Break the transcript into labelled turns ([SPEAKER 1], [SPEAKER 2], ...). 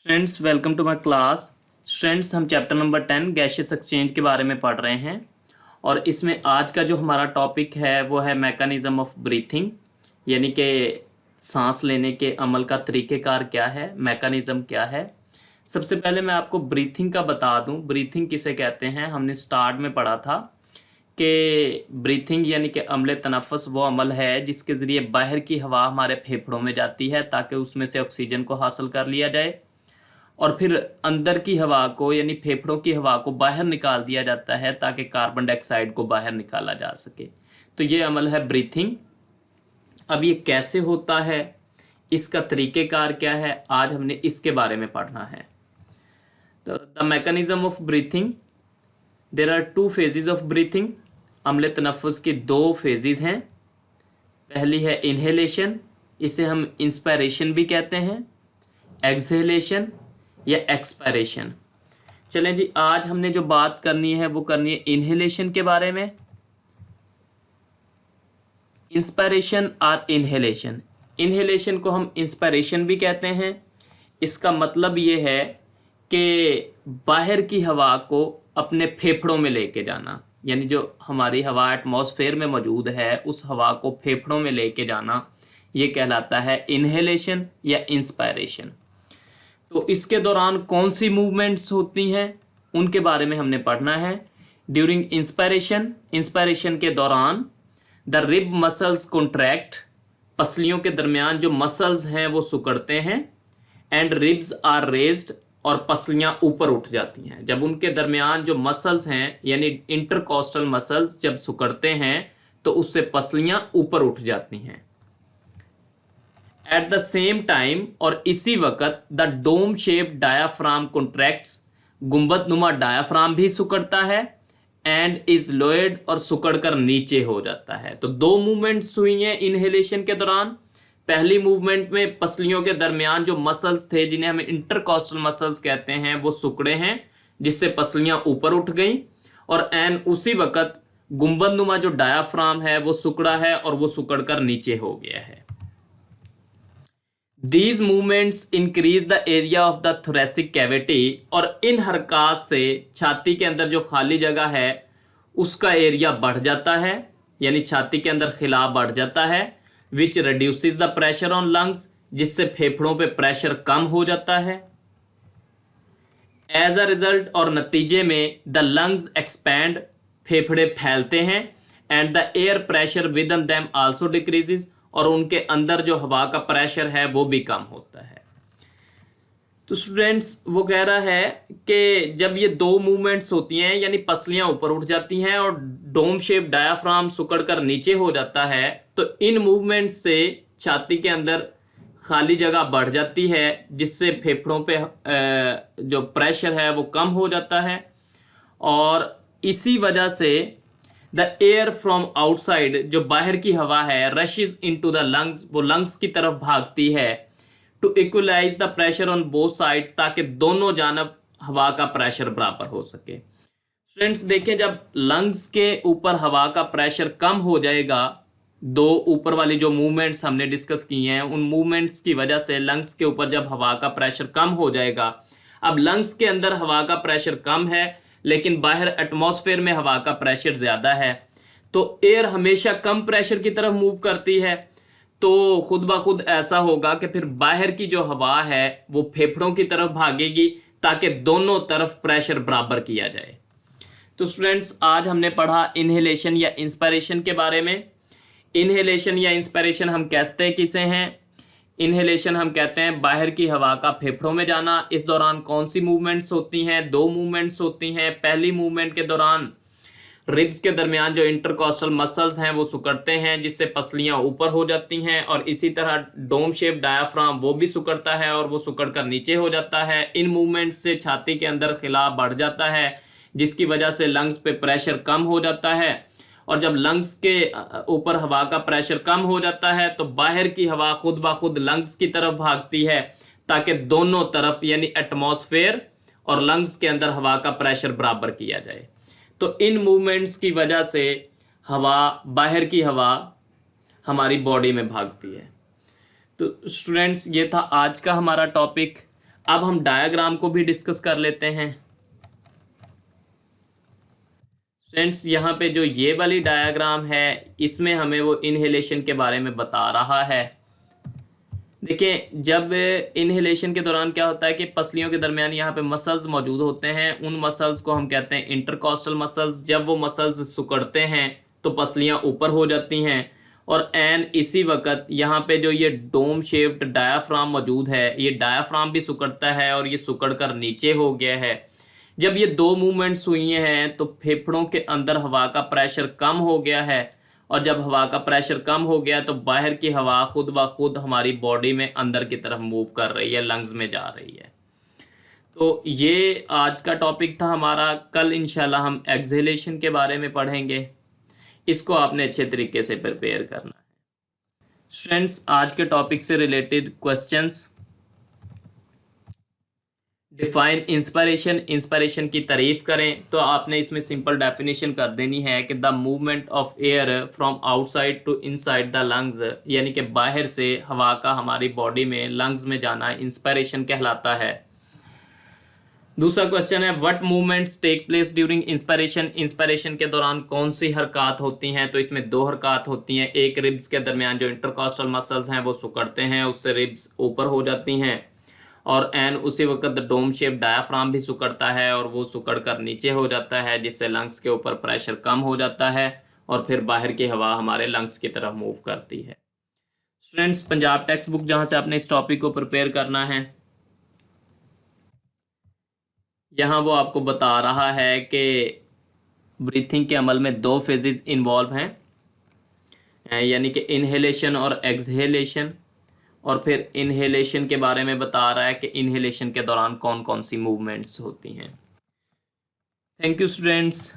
[SPEAKER 1] Students welcome to my class. Students हम chapter number 10 gaseous exchange के बारे में पढ़ रहे हैं और इसमें आज का जो हमारा टॉपिक है वो है मैकेनिज्म ऑफ ब्रीथिंग, यानी कि सांस लेने के अमल का तरीक़ेकार क्या है, मैकेनिज्म क्या है। सबसे पहले मैं आपको ब्रीथिंग का बता दूं, ब्रीथिंग किसे कहते हैं। हमने स्टार्ट में पढ़ा था कि ब्रीथिंग यानी कि अमले तनफ़ुस वो अमल है जिसके ज़रिए बाहर की हवा हमारे फेफड़ों में जाती है ताकि उसमें से ऑक्सीजन को हासिल कर लिया जाए और फिर अंदर की हवा को यानी फेफड़ों की हवा को बाहर निकाल दिया जाता है ताकि कार्बन डाइऑक्साइड को बाहर निकाला जा सके। तो ये अमल है ब्रीथिंग। अब ये कैसे होता है, इसका तरीक़ेकार क्या है, आज हमने इसके बारे में पढ़ना है। तो the mechanism of breathing, there are two phases of breathing. अमले तनफ़ुस की दो फेजेस हैं। पहली है इनहेलेशन, इसे हम इंस्पायरेशन भी कहते हैं, एक्सहेलेशन या एक्सपायरेशन। चलें जी, आज हमने जो बात करनी है वो करनी है इनहेलेशन के बारे में। इंस्पायरेशन और इनहेलेशन, इनहेलेशन को हम इंस्पायरेशन भी कहते हैं। इसका मतलब ये है कि बाहर की हवा को अपने फेफड़ों में लेके जाना, यानी जो हमारी हवा एटमॉस्फेयर में मौजूद है उस हवा को फेफड़ों में लेके जाना, ये कहलाता है इनहेलेशन या इंस्पायरेशन। तो इसके दौरान कौन सी मूवमेंट्स होती हैं उनके बारे में हमने पढ़ना है। ड्यूरिंग इंस्पायरेशन, इंस्पायरेशन के दौरान द रिब मसल्स कॉन्ट्रैक्ट, पसलियों के दरमियान जो मसल्स हैं वो सिकुड़ते हैं, एंड रिब्स आर रेज्ड, और पसलियां ऊपर उठ जाती हैं। जब उनके दरमियान जो मसल्स हैं यानी इंटरकॉस्टल मसल्स जब सिकुड़ते हैं तो उससे पसलियां ऊपर उठ जाती हैं। एट द सेम टाइम, और इसी वक्त the dome shape diaphragm contracts, गुंबद नुमा डायाफ्राम भी सिकुड़ता है, एंड इज लोएड, और सिकुड़ कर नीचे हो जाता है। तो दो मूवमेंट्स हुई हैं इनहेलेशन के दौरान। पहली मूवमेंट में पसलियों के दरमियान जो मसल्स थे जिन्हें हम इंटरकॉस्टल मसल्स कहते हैं वो सिकुड़े हैं जिससे पसलियां ऊपर उठ गई, और एन उसी वक्त गुंबद नुमा जो डायाफ्राम है वो सिकुड़ा है और वो सिकुड़ कर नीचे हो गया है। These movements increase the area of the thoracic cavity, और इन हरकत से छाती के अंदर जो खाली जगह है उसका एरिया बढ़ जाता है, यानी छाती के अंदर खिलाव बढ़ जाता है, which reduces the pressure on lungs, जिससे फेफड़ों पे प्रेशर कम हो जाता है। As a result, और नतीजे में the lungs expand, फेफड़े फैलते हैं, and the air pressure within them also decreases, और उनके अंदर जो हवा का प्रेशर है वो भी कम होता है। तो स्टूडेंट्स वो कह रहा है कि जब ये दो मूवमेंट्स होती हैं यानी पसलियां ऊपर उठ जाती हैं और डोम शेप डायाफ्राम सिकुड़ कर नीचे हो जाता है, तो इन मूवमेंट्स से छाती के अंदर खाली जगह बढ़ जाती है जिससे फेफड़ों पे जो प्रेशर है वो कम हो जाता है, और इसी वजह से द एयर फ्रॉम आउटसाइड, जो बाहर की हवा है, रशेज इनटू द लंग्स, वो लंग्स की तरफ भागती है, to equalise the pressure on both sides, ताकि दोनों जानब हवा का प्रेशर बराबर हो सके। स्टूडेंट्स देखें, जब लंग्स के ऊपर हवा का प्रेशर कम हो जाएगा, दो ऊपर वाली जो मूवमेंट्स हमने डिस्कस की हैं उन मूवमेंट्स की वजह से लंग्स के ऊपर जब हवा का प्रेशर कम हो जाएगा, अब लंग्स के अंदर हवा का प्रेशर कम है लेकिन बाहर एटमॉस्फेयर में हवा का प्रेशर ज़्यादा है, तो एयर हमेशा कम प्रेशर की तरफ मूव करती है, तो खुद ब खुद ऐसा होगा कि फिर बाहर की जो हवा है वो फेफड़ों की तरफ भागेगी ताकि दोनों तरफ प्रेशर बराबर किया जाए। तो स्टूडेंट्स आज हमने पढ़ा इनहेलेशन या इंस्पायरेशन के बारे में। इनहेलेशन या इंस्पायरेशन हम कहते किसे हैं? इनहेलेशन हम कहते हैं बाहर की हवा का फेफड़ों में जाना। इस दौरान कौन सी मूवमेंट्स होती हैं? दो मूवमेंट्स होती हैं। पहली मूवमेंट के दौरान रिब्स के दरमियान जो इंटरकॉस्टल मसल्स हैं वो सिकुड़ते हैं जिससे पसलियां ऊपर हो जाती हैं, और इसी तरह डोम शेप डायाफ्राम वो भी सिकुड़ता है और वो सिकुड़ कर नीचे हो जाता है। इन मूवमेंट्स से छाती के अंदर खिलाव बढ़ जाता है जिसकी वजह से लंग्स पे प्रेशर कम हो जाता है, और जब लंग्स के ऊपर हवा का प्रेशर कम हो जाता है तो बाहर की हवा खुद ब खुद लंग्स की तरफ भागती है ताकि दोनों तरफ यानी एटमॉस्फेयर और लंग्स के अंदर हवा का प्रेशर बराबर किया जाए। तो इन मूवमेंट्स की वजह से हवा, बाहर की हवा हमारी बॉडी में भागती है। तो स्टूडेंट्स ये था आज का हमारा टॉपिक। अब हम डायग्राम को भी डिस्कस कर लेते हैं। फ्रेंड्स, यहाँ पे जो ये वाली डायग्राम है इसमें हमें वो इनहेलेशन के बारे में बता रहा है। देखिए, जब इनहेलेशन के दौरान क्या होता है कि पसलियों के दरमियान यहाँ पे मसल्स मौजूद होते हैं, उन मसल्स को हम कहते हैं इंटरकॉस्टल मसल्स। जब वो मसल्स सिकुड़ते हैं तो पसलियाँ ऊपर हो जाती हैं, और एन इसी वक्त यहाँ पे जो ये डोम शेप्ड डायाफ्राम मौजूद है, ये डायाफ्राम भी सिकुड़ता है और ये सिकुड़ कर नीचे हो गया है। जब ये दो मूवमेंट्स हुई हैं तो फेफड़ों के अंदर हवा का प्रेशर कम हो गया है, और जब हवा का प्रेशर कम हो गया तो बाहर की हवा खुद ब खुद हमारी बॉडी में अंदर की तरफ मूव कर रही है, लंग्स में जा रही है। तो ये आज का टॉपिक था हमारा। कल इंशाल्लाह हम एक्सहेलेशन के बारे में पढ़ेंगे। इसको आपने अच्छे तरीके से प्रिपेयर करना है। फ्रेंड्स, आज के टॉपिक से related questions. Define inspiration. Inspiration की तारीफ करें तो आपने इसमें सिंपल डेफिनेशन कर देनी है कि the movement of air from outside to inside the lungs, यानी कि बाहर से हवा का हमारी बॉडी में लंग्स में जाना इंस्पिरेशन कहलाता है। दूसरा क्वेश्चन है what movements take place during inspiration. Inspiration के दौरान कौन सी हरकत होती हैं? तो इसमें दो हरकत होती हैं। एक, रिब्स के दरमियान जो इंटरकॉस्टल मसल्स हैं वो सिकुड़ते हैं, उससे रिब्स ऊपर हो जाती हैं, और एन उसी वक्त डोम शेप डायाफ्राम भी सिकुड़ता है और वो सिकुड़ कर नीचे हो जाता है, जिससे लंग्स के ऊपर प्रेशर कम हो जाता है और फिर बाहर की हवा हमारे लंग्स की तरफ मूव करती है। स्टूडेंट्स, पंजाब टेक्स्ट बुक जहाँ से आपने इस टॉपिक को प्रिपेयर करना है, यहाँ वो आपको बता रहा है कि ब्रीथिंग के अमल में दो फेजेस इन्वॉल्व हैं, यानी कि इनहेलेशन और एक्सहेलेशन। और फिर इनहेलेशन के बारे में बता रहा है कि इनहेलेशन के दौरान कौन कौन सी मूवमेंट्स होती हैं। Thank you students.